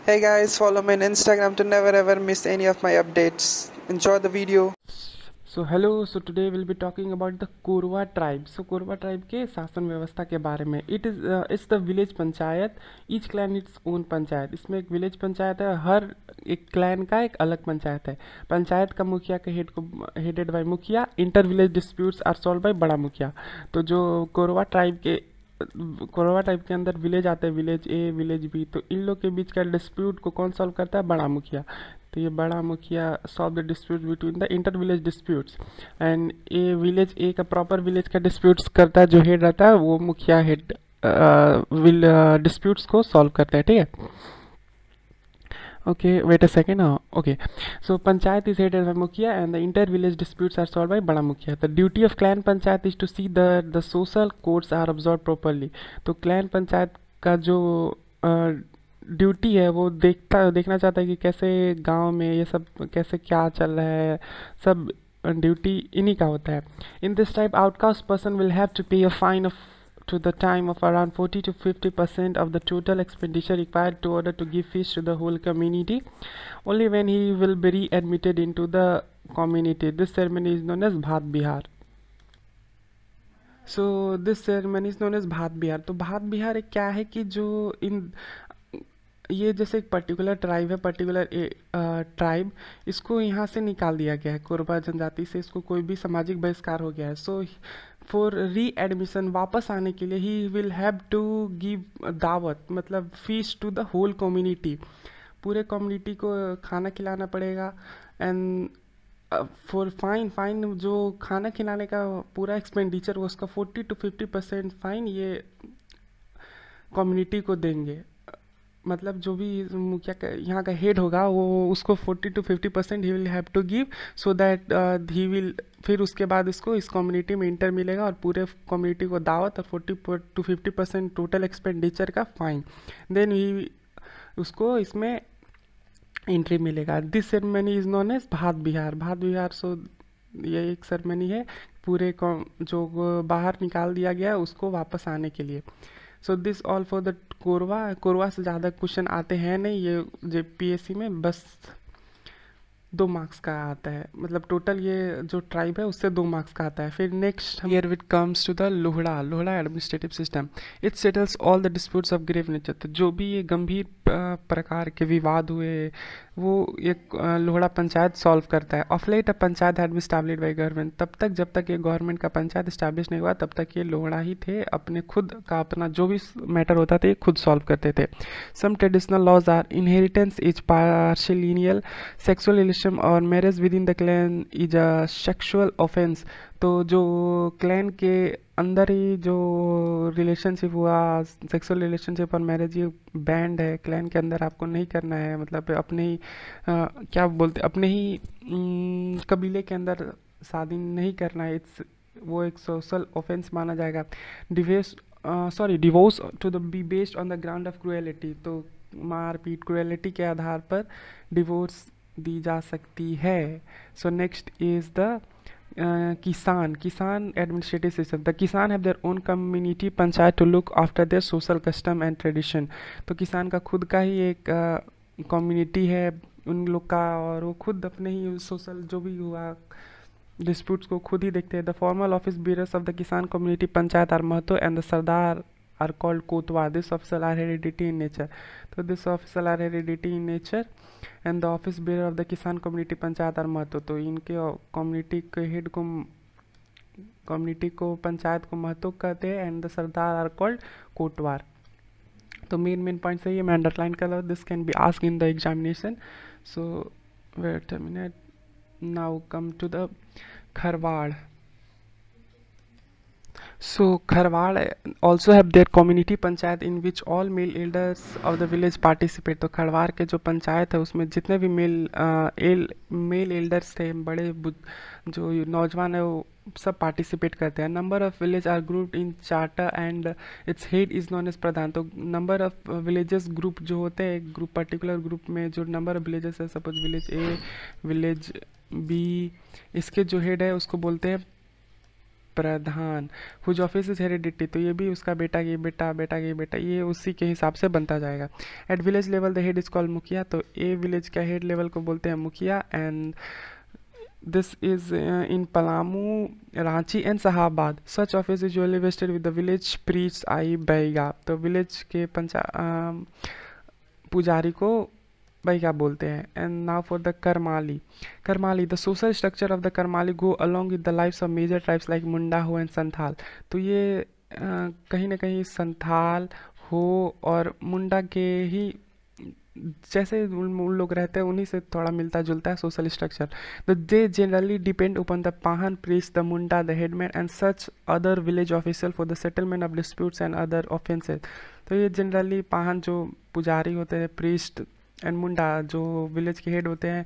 Hey guys, follow me on Instagram to never ever miss any of my updates. Enjoy the video. So hello. So today will be talking about the Korwa tribe. So Korwa tribe के शासन व्यवस्था के बारे में। It's the village panchayat. Each clan its own panchayat. इसमें एक village panchayat है, हर एक क्लैन का एक अलग पंचायत है। पंचायत का मुखिया के हेड को headed by mukhiya. Inter village disputes are solve by बड़ा मुखिया। तो जो कोरवा टाइप के अंदर विलेज आते हैं, विलेज ए विलेज बी, तो इन लोग के बीच का डिस्प्यूट को कौन सॉल्व करता है? बड़ा मुखिया। तो ये बड़ा मुखिया solve the dispute between the inter village disputes. And a village a का प्रॉपर विलेज का डिस्प्यूट्स करता है, जो हेड रहता है वो मुखिया हेड विल डिस्प्यूट्स को सॉल्व करता है। ठीक है। Okay, wait a second. Okay. So panchayat is headed by mukhia and the inter village disputes are solved by bada mukhia. The duty of clan panchayat is to see that the social codes are observed properly. तो clan panchayat का जो duty है वो देखना चाहता है कि कैसे गांव में ये सब कैसे क्या चल रहा है, सब ड्यूटी इन्हीं का होता है। In this type outcast person will have to pay a fine of to the time of around 40 to 50% of the total expenditure required to order to give fish to the whole community, only when he will be readmitted into the community. This ceremony is known as bhat bihar. So this ceremony is known as bhat bihar. तो भात बिहार एक क्या है कि जो इन ये जैसे एक पर्टिकुलर ट्राइब है, पर्टिकुलर ट्राइब, इसको यहाँ से निकाल दिया गया है, कोरबा जनजाति से इसको कोई भी सामाजिक बहिष्कार हो गया है। सो फॉर री एडमिशन, वापस आने के लिए, he will have to give दावत, मतलब fees to the whole community. पूरे कम्युनिटी को खाना खिलाना पड़ेगा। एंड फॉर फाइन जो खाना खिलाने का पूरा एक्सपेंडिचर हो उसका 40 to 50% फाइन ये कम्युनिटी को देंगे। मतलब जो भी मुखिया का यहाँ का हेड होगा वो उसको 40 to 50% he will have to give, so that he will, फिर उसके बाद इसको इस कम्युनिटी में इंटर मिलेगा और पूरे कम्युनिटी को दावत और 40 to 50% टोटल एक्सपेंडिचर का फाइन, देन ही उसको इसमें एंट्री मिलेगा। This ceremony is known as Bhat Bihar. भात बिहार, सो ये एक सेरेमनी है पूरे जो बाहर निकाल दिया गया है उसको वापस आने के लिए। So this all for the Korwa. Korwa से ज़्यादा क्वेश्चन आते हैं नहीं, ये जेपीएससी में बस 2 मार्क्स का आता है, मतलब टोटल ये जो ट्राइब है उससे 2 मार्क्स का आता है। फिर next year with comes to the Lohra. Lohra administrative system, it settles all the disputes of grave nature. तो जो भी ये गंभीर प्रकार के विवाद हुए वो एक लोहड़ा पंचायत सॉल्व करता है। Of late a panchayat had been established by government. तब तक जब तक ये गवर्नमेंट का पंचायत इस्टेब्लिश नहीं हुआ तब तक ये लोहड़ा ही थे, अपने खुद का अपना जो भी मैटर होता था ये खुद सॉल्व करते थे। Some traditional laws are inheritance is patrilineal, sexual relation और marriage within the clan is a sexual offence. तो जो क्लैन के अंदर ही जो रिलेशनशिप हुआ, सेक्सुअल रिलेशनशिप और मैरिज, ये बैंड है क्लैन के अंदर, आपको नहीं करना है। मतलब अपने ही क्या बोलते, अपने ही कबीले के अंदर शादी नहीं करना है, इट्स वो एक सोशल ऑफेंस माना जाएगा। Divorce to the be based on the ground of cruelty. तो मारपीट क्रुएलिटी के आधार पर डिवोर्स दी जा सकती है। So next is the Kisan administrative system. The Kisan have their own community panchayat to look after their social custom and tradition. तो किसान का खुद का ही एक कम्युनिटी है उन लोग का, और वो खुद अपने ही सोशल जो भी हुआ डिस्प्यूट्स को खुद ही देखते हैं। The formal office bearers of the Kisan community panchayat are Mahato and the Sardar are called kotwa. This official are heredity in nature. So this official are heredity in nature and the office bearer of the kisan community panchayat are Mahto. तो इनके community के head को, community को, पंचायत को महतो कहते हैं and the Sardar are called Kotwar. तो main point है ये मैं अंडरलाइन कर रहा हूँ। This can be ask in the examination. So wait a minute, now come to the Kharwad. So Kharwad also have their community panchayat in which all male elders of the village participate। तो खरवाड़ के जो पंचायत है उसमें जितने भी मेल एल्डर्स थे, बड़े जो नौजवान है वो सब पार्टिसिपेट करते हैं। Number of village are group in charter and its head is known as Pradhan. तो नंबर ऑफ विलेजेस ग्रुप जो होते हैं, एक ग्रुप पर्टिकुलर ग्रुप में जो नंबर ऑफ विलेजेस है, सपोज विलेज ए, विलेज बी, इसके जो हेड है उसको बोलते हैं प्रधान, हुज ऑफिस इज हेरिडिटी, तो ये भी उसका बेटा की बेटा, बेटा की बेटा, ये उसी के हिसाब से बनता जाएगा। At village level the head is called मुखिया, तो ए विलेज का हेड लेवल को बोलते हैं मुखिया। And this is in Palamu, Ranchi and Sahabad. Such office is usually vested with the village priests आई बैगा, तो विलेज के पुजारी को बैगा बोलते हैं। And now for the Karmali. Karmali, the social structure of the Karmali go along with the lifes of major tribes like Munda Ho and Santhal, तो ये कहीं ना कहीं संथाल हो और मुंडा के ही जैसे उन लोग रहते हैं उन्हीं से थोड़ा मिलता जुलता है social structure. The they generally depend upon the Pahan priest, the Munda, the headman and such other village official for the settlement of disputes and other offences, तो ये जनरली पाहन जो पुजारी होते हैं, प्रीस्ट एंड मुंडा जो विलेज के हेड होते हैं,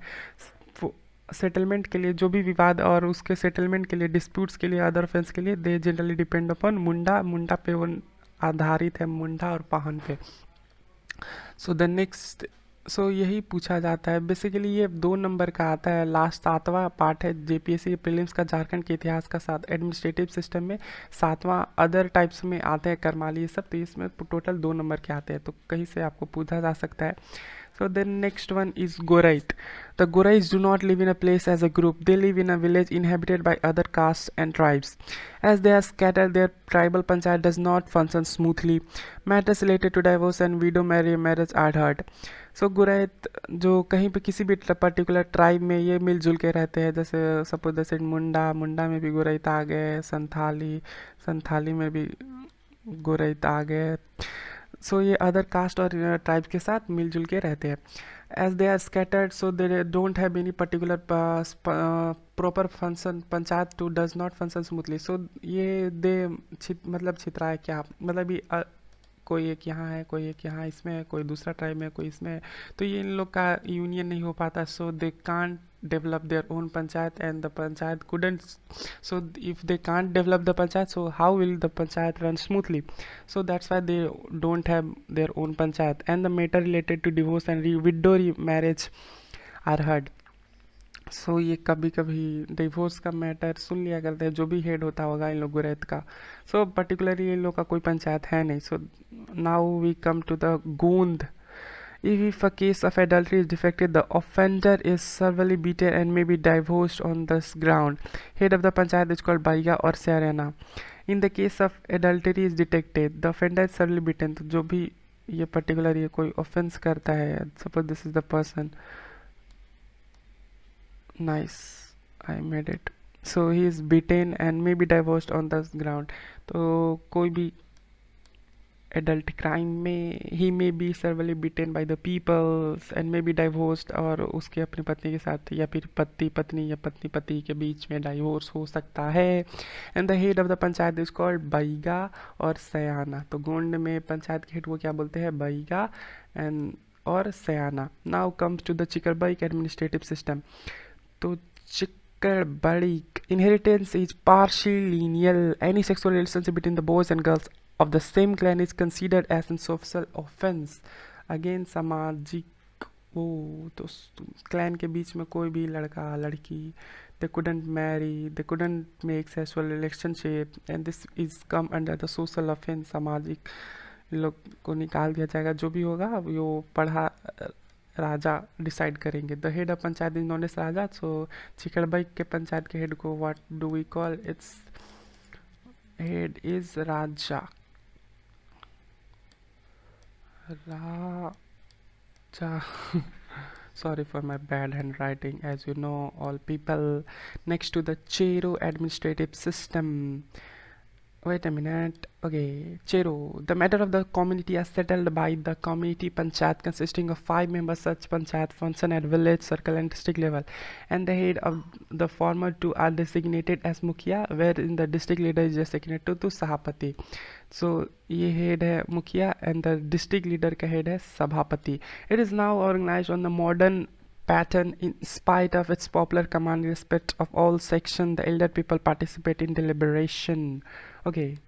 सेटलमेंट के लिए जो भी विवाद और उसके सेटलमेंट के लिए, डिस्प्यूट्स के लिए, अदर ऑफेंस के लिए, दे जनरली डिपेंड अपॉन मुंडा, मुंडा पे वो आधारित है, मुंडा और पाहन पे। सो द नेक्स्ट, सो यही पूछा जाता है बेसिकली, ये 2 नंबर का आता है, लास्ट 7वां पार्ट है जेपीएससी प्रीलिम्स का, झारखंड के इतिहास का, 7 एडमिनिस्ट्रेटिव सिस्टम में, 7वां अदर टाइप्स में आते हैं करमाली ये सब, तो इसमें टोटल 2 नंबर के आते हैं, तो कहीं से आपको पूछा जा सकता है। So the next one is Gorait. The Goraites do not live in a place as a group. They live in a village inhabited by other castes and tribes. As they are scattered, their tribal panchayat does not function smoothly. Matters related to divorce and widow marriage are heard. So Gorait जो कहीं पे किसी भी particular tribe में ये मिलजुल के रहते हैं, जैसे सपोज जैसे मुंडा, मुंडा में भी गोरैत आ गए, संथाली, संथाली में भी गोरैत आ गए, सो ये अदर कास्ट और ट्राइब्स के साथ मिलजुल के रहते हैं। As they are scattered so they don't have any particular proper function, panchayat too does not function smoothly, so ये दे मतलब छितरा है क्या, मतलब ये कोई एक यहाँ है, कोई एक यहाँ इसमें है, कोई दूसरा ट्राइब में, कोई इसमें है, तो ये इन लोग का यूनियन नहीं हो पाता, so they can't develop their own panchayat and the panchayat couldn't, so if they can't develop the panchayat, so how will the panchayat run smoothly, so that's why they don't have their own panchayat. And the matter related to divorce and widow marriage are heard, सो ये कभी कभी divorce का matter सुन लिया करते हैं, जो भी head होता होगा इन लोग गोरैत का, सो पर्टिकुलरली इन लोग का कोई पंचायत है नहीं। So now we come to the Gond. If a case of adultery is defected, the offender is severely beaten and may be divorced on this ground. Head of the panchayat is called baiga or sarana. In the case of adultery is detected, the offender is severely beaten. तो जो भी ये particular ये कोई offence करता है, suppose this is the person, nice, I made it, so he is beaten and may be divorced on this ground. तो कोई भी adult crime में he may be severely beaten by the peoples and may be divorced, और उसके अपनी पत्नी के साथ या फिर पति पत्नी या पत्नी पति के बीच में डाइवोर्स हो सकता है। And the head of the panchayat is called Baiga और सयाना, तो गोंड में पंचायत के हेड को क्या बोलते हैं, बैगा एंड और Sayana. Now comes to the Chikbaraik administrative system. तो Chikbaraik inheritance is partial lineal, any sexual relationship between the boys and girls of the same clan is considered as an social offense. Again सामाजिक, वो तो clan के बीच में कोई भी लड़का लड़की, they couldn't marry, they couldn't make sexual relationship and this is come under the social offense. सामाजिक लोग को निकाल दिया जाएगा, जो भी होगा वो पढ़ा राजा डिसाइड करेंगे। The head of panchayat is known as Raja, so Chikbaraik के पंचायत के हेड को what do we call, its head is Raja, Raja. Sorry for my bad handwriting, as you know all people. Next to the Chero administrative system. Wait a minute. Okay, Chero. The matter of the community is settled by the community panchayat consisting of 5 members. Such panchayat function at village, circle and district level, and the head of the former 2 are designated as mukhia, wherein the district leader is designated to Sahapati. So ये head है मुखिया and the district leader का head है सभापति. It is now organized on the modern pattern in spite of its popular command respect of all sections. The elder people participate in deliberation. Okay.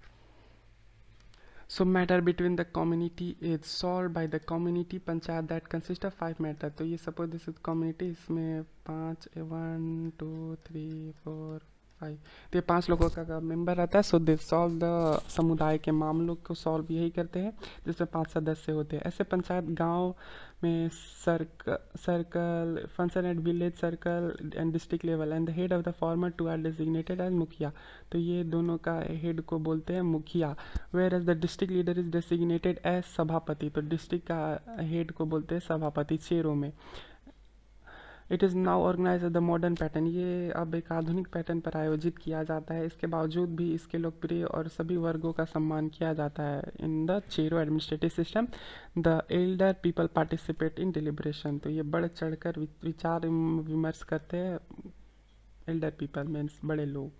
So matter between the community is solved by the community panchayat that consists of 5 matter. तो ये suppose this is community, इसमें 5 1 2 3 4 5। तो ये 5 लोगों का member रहता है। सो they solve the समुदाय के मामलों को सॉल्व यही करते हैं, जिसमें 5 सदस्य होते हैं। ऐसे पंचायत गांव में circle function at village circle and district level and the head of the former to are designated as mukhiya. तो ये दोनों का हेड को बोलते हैं mukhiya. Whereas the district leader is designated as Sabhapati. तो डिस्ट्रिक्ट का हेड को बोलते हैं सभापति, चेरों में। It is now organize the modern pattern. ये अब एक आधुनिक पैटर्न पर आयोजित किया जाता है। इसके बावजूद भी इसके लोकप्रिय और सभी वर्गों का सम्मान किया जाता है। In the Chero administrative system the Elder people participate in deliberation. तो ये बढ़ चढ़कर विचार विमर्श करते हैं, एल्डर पीपल मीन्स बड़े लोग।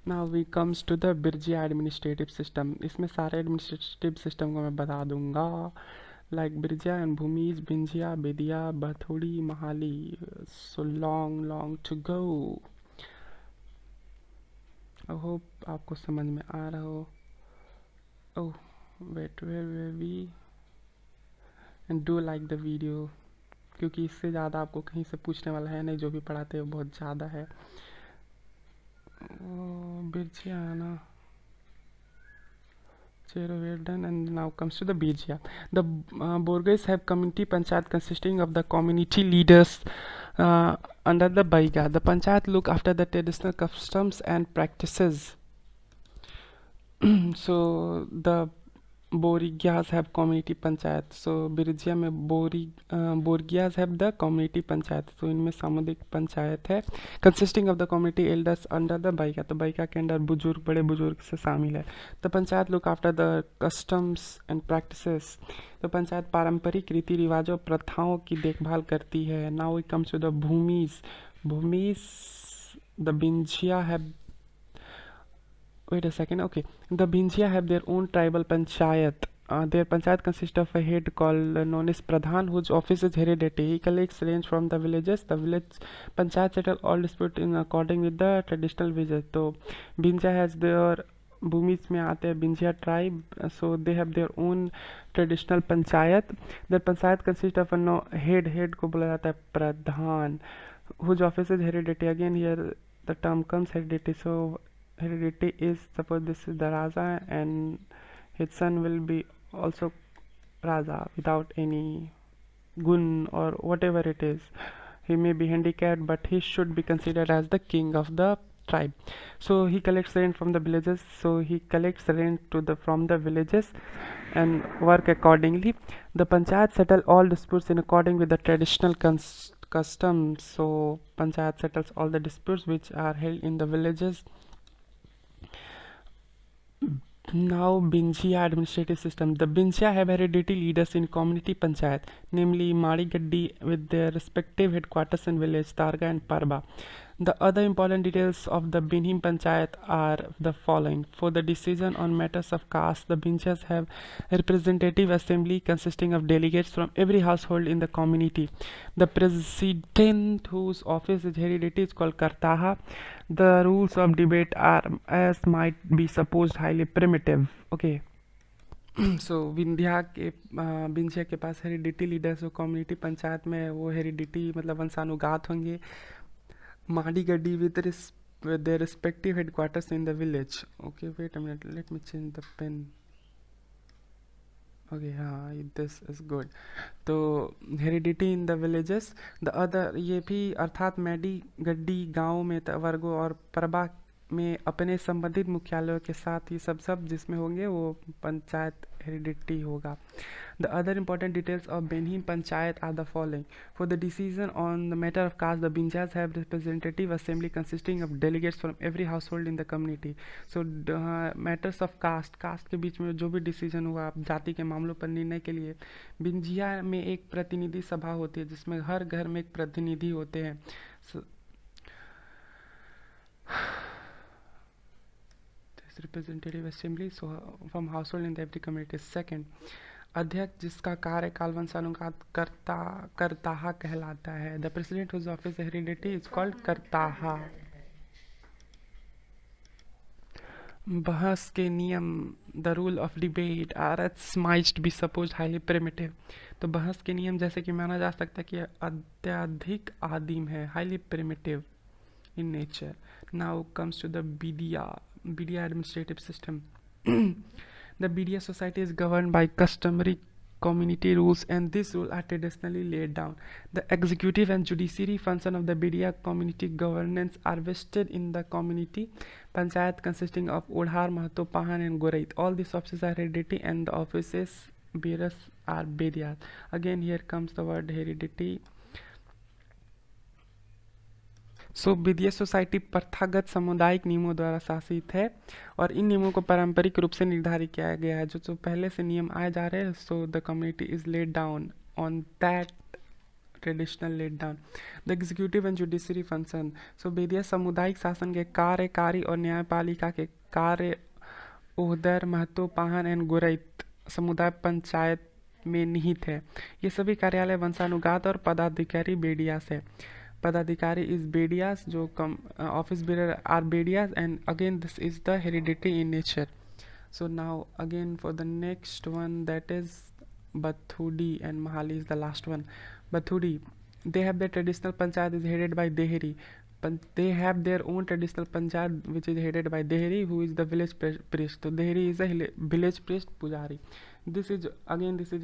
Now we comes to the Birjia administrative system. इसमें सारे एडमिनिस्ट्रेटिव सिस्टम को मैं बता दूंगा, like Birja and Bhumis, Binjia, Bedia, Bathodi, Mahali. So long to go. I hope आपको समझ में आ रहा हो। Oh, wait, where were we? And do like the video, क्योंकि इससे ज़्यादा आपको कहीं से पूछने वाला है नहीं, जो भी पढ़ाते हैं बहुत ज़्यादा है। बिरजिया ना, Zero we're done, and now comes to the Birjia. The Borghese have community panchayat consisting of the community leaders under the Baiga. The panchayat look after the traditional customs and practices. So the Borgias have community panchayat. So Birjia में Birjias have the community panchayat. तो इनमें सामुदायिक पंचायत है, consisting of the community elders under the Baika. तो बाइका के under बुजुर्ग, बड़े बुजुर्ग से शामिल है। The panchayat look after the customs and practices. तो पंचायत पारंपरिक रीति रिवाजों, प्रथाओं की देखभाल करती है। Now we comes to the Bhumij. The Binjia have wait a second, okay, the Binjia have their own tribal panchayat. Their panchayat consists of a head called known as Pradhan, whose office is hereditary. He collects range from the villages. The village panchayat settle all dispute in according with the traditional villages. तो Binjia has their Bhumij में आते हैं Binjia tribe, so they have their own traditional panchayat. Their panchayat consist of head को बोला जाता है Pradhan, whose office is heredity. Again here the term comes heredity. So heredity is, suppose this is the Raja and his son will be also Raja without any gun or whatever it is. He may be handicapped, but he should be considered as the king of the tribe. So he collects rent from the villages. So he collects rent from the villages and work accordingly. The panchayat settle all disputes in according with the traditional customs. So panchayat settles all the disputes which are held in the villages. Now Binjia administrative system. The Binjia have hereditary leaders in community panchayat, namely Madi Gaddi with their respective headquarters in village Targa and Parba. The other important details of the Binhim panchayat are the following. For the decision on matters of caste, the Binjias have a representative assembly consisting of delegates from every household in the community. The president, whose office is hereditary, is called Kartaha. The rules of debate are, as might be supposed, highly primitive. Okay. सो बिंजिया के पास heredity leaders, community panchayat में वो heredity मतलब वंशानुगात होंगे। माडी गड्डी with their respective headquarters in the village. Okay, wait a minute, let me change the pen. Okay, हाँ, this is good. तो heredity in the villages. The other, ये भी अर्थात मैडी गड्डी गाँव में वर्गो और परबा में अपने संबंधित मुख्यालयों के साथ ही सब जिसमें होंगे वो पंचायत हेरिडिटी होगा। The other important details of बेनहिम panchayat are the following. For the decision on the matter of caste, the Binjias have representative assembly consisting of delegates from every household in the community. So matters of caste के बीच में जो भी decision हुआ जाति के मामलों पर निर्णय के लिए बिंजिया में एक प्रतिनिधि सभा होती है, जिसमें हर घर में एक प्रतिनिधि होते हैं। Representative assembly from household in the every community. Second, अध्यक्ष जिसका कार्यकाल वंशानुगत करताहा कहलाता है। The president whose office heredity is called Kartaha. बहस के नियम, the rule of debate are might be suppose highly primitive. तो बहस के नियम जैसे कि माना जा सकता है कि अत्यधिक आदिम है, highly primitive. in nature. Now comes to the BDA administrative system. The BDA society is governed by customary community rules, and these rules are traditionally laid down. The executive and judiciary function of the BDA community governance are vested in the community panchayat consisting of Odhar, Mahato, Pahan and Gorait. All these offices are hereditary and the offices bearers are BDA. Again here comes the word heredity. So विधीय society प्रथागत सामुदायिक नियमों द्वारा शासित है और इन नियमों को पारंपरिक रूप से निर्धारित किया गया है। जो पहले से नियम आए जा रहे हैं, so the community is laid down on that traditional laid down. The executive and judiciary function. So विधीय सामुदायिक शासन के कार्यकारी और न्यायपालिका के कार्य ओहदर, महतो, पाहन एंड गोरैत समुदाय पंचायत में निहित है। ये सभी कार्यालय वंशानुगत और पदाधिकारी बेडियास है। पदाधिकारी इज बेडियास, जो office bearer are Bedias, and again this is the heredity in nature. So now again for the next one, that is Bathudi, and Mahali is the last one. Bathudi, they have their traditional panchayat is headed by Deheri. They have their own traditional panchayat which is headed by Deheri, who is the village priest. So Deheri is a village priest pujari. This is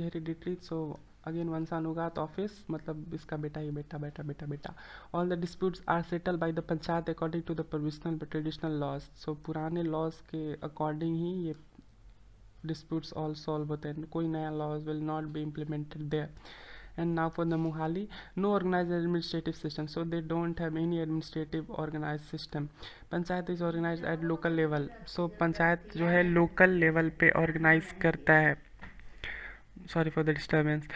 hereditary. So again वंशानुगत office, मतलब इसका बेटा ही बेटा बेटा बेटा बेटा. All the disputes are settle by the panchayat according to the provisional traditional laws. So पुराने लॉज के अकॉर्डिंग ही ये disputes all solve होते हैं. कोई नया laws will not be implemented there. And now for the Mohali, no organized administrative system, so they don't have any administrative organized system. Panchayat is organized at local level. So panchayat जो है local level पे organize करता है. Sorry for the disturbance.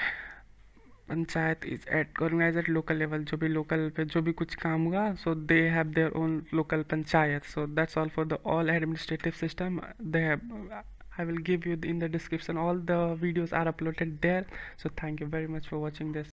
Panchayat is at organize at local level. जो भी local पे जो भी कुछ काम हुआ, so they have their own local panchayat. So that's all for the all administrative system they have. I will give you in the description, all the videos are uploaded there. So thank you very much for watching this.